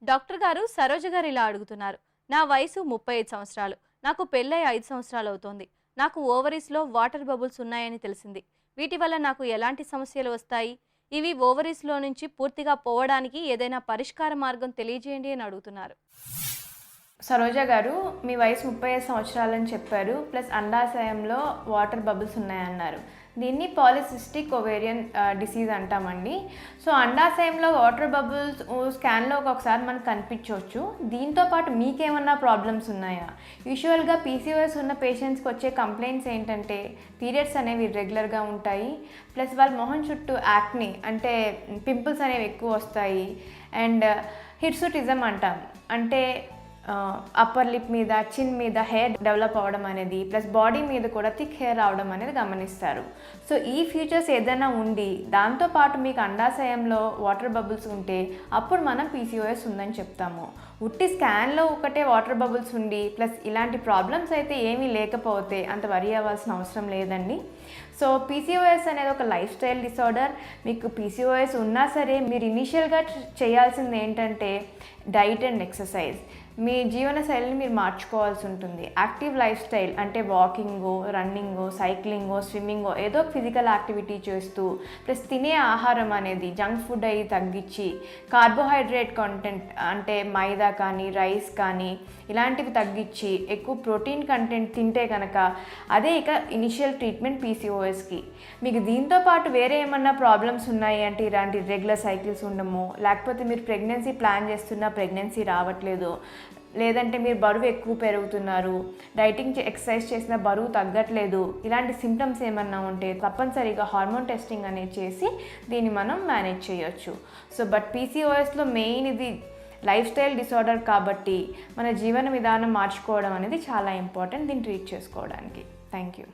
Doctor గారు సరోజ గారు ఇలా అడుగుతున్నారు. నా వయసు 35 సంవత్సరాలు. నాకు పెళ్ళై 5 సంవత్సరాలు అవుతోంది. నాకు ఓవరీస్‌లో వాటర్ బబుల్స్ ఉన్నాయని తెలిసింది. వీటి వల్ల నాకు ఎలాంటి సమస్యలు వస్తాయి? ఇవి ఓవరీస్‌లో నుంచి పూర్తిగా పోవడానికి ఏదైనా పరిష్కార మార్గం తెలియజేయండి అని అడుగుతున్నారు. సరోజ గారు, మీ వయసు 35 సంవత్సరాలని చెప్పారు. ప్లస్ అండాశయంలో వాటర్ బబుల్స్ ఉన్నాయన్నారు. దీన్ని పాలిసిస్టిక్ ఓవేరియన్ డిసీజ్ అంటామండి. సో అండాశయంలో వాటర్ బబుల్స్ స్కాన్లో ఒకసారి మనకు కనిపించవచ్చు. దీంతోపాటు మీకేమన్నా ప్రాబ్లమ్స్ ఉన్నాయా? యూజువల్గా పీసీఓఎస్ ఉన్న పేషెంట్స్కి వచ్చే కంప్లైంట్స్ ఏంటంటే పీరియడ్స్ అనేవి ఇర్రెగ్యులర్గా ఉంటాయి, ప్లస్ వాళ్ళ మొహం చుట్టూ యాక్ని అంటే పింపుల్స్ అనేవి ఎక్కువ వస్తాయి, అండ్ హిర్సుటిజం అంటాం, అంటే అప్పర్ లిప్ మీద, చిన్ మీద హెయిర్ డెవలప్ అవ్వడం అనేది, ప్లస్ బాడీ మీద కూడా థిక్ హెయిర్ రావడం అనేది గమనిస్తారు. సో ఈ ఫీచర్స్ ఏదైనా ఉండి దాంతోపాటు మీకు అండాశయంలో వాటర్ బబుల్స్ ఉంటే అప్పుడు మనం పీసీఓఎస్ ఉందని చెప్తాము. ఉట్టి స్కాన్లో ఒకటే వాటర్ బబుల్స్ ఉండి ప్లస్ ఇలాంటి ప్రాబ్లమ్స్ అయితే ఏమీ లేకపోతే అంత వరీ అవ్వాల్సిన అవసరం లేదండి. సో పీసీఓఎస్ అనేది ఒక లైఫ్ స్టైల్ డిసార్డర్. మీకు పీసీఓఎస్ ఉన్నా సరే మీరు ఇనీషియల్గా చేయాల్సింది ఏంటంటే డైట్ అండ్ ఎక్సర్సైజ్. మీ జీవన శైలిని మీరు మార్చుకోవాల్సి ఉంటుంది. యాక్టివ్ లైఫ్ స్టైల్ అంటే వాకింగో, రన్నింగో, సైక్లింగో, స్విమ్మింగో ఏదో ఫిజికల్ యాక్టివిటీ చేస్తూ ప్లస్ తినే ఆహారం అనేది జంక్ ఫుడ్ అయ్యి తగ్గించి కార్బోహైడ్రేట్ కంటెంట్ అంటే మైదా కానీ రైస్ కానీ ఇలాంటివి తగ్గించి ఎక్కువ ప్రోటీన్ కంటెంట్ తింటే కనుక అదే ఇక ఇనిషియల్ ట్రీట్మెంట్ పీసీఓఎస్కి. మీకు దీంతో పాటు వేరే ఏమన్నా ప్రాబ్లమ్స్ ఉన్నాయి అంటే ఇలాంటి రెగ్యులర్ సైకిల్స్ ఉండము, లేకపోతే మీరు ప్రెగ్నెన్సీ ప్లాన్ చేస్తున్నా ప్రెగ్నెన్సీ రావట్లేదు, లేదంటే మీరు బరువు ఎక్కువ పెరుగుతున్నారు, డైటింగ్ ఎక్సర్సైజ్ చేసినా బరువు తగ్గట్లేదు, ఇలాంటి సిమ్టమ్స్ ఏమన్నా ఉంటే తప్పనిసరిగా హార్మోన్ టెస్టింగ్ అనేది చేసి దీన్ని మనం మేనేజ్ చేయొచ్చు. సో బట్ పీసీఓఎస్లో మెయిన్ ఇది లైఫ్ స్టైల్ డిసార్డర్ కాబట్టి మన జీవన విధానం మార్చుకోవడం అనేది చాలా ఇంపార్టెంట్ దీన్ని ట్రీట్ చేసుకోవడానికి. Thank you.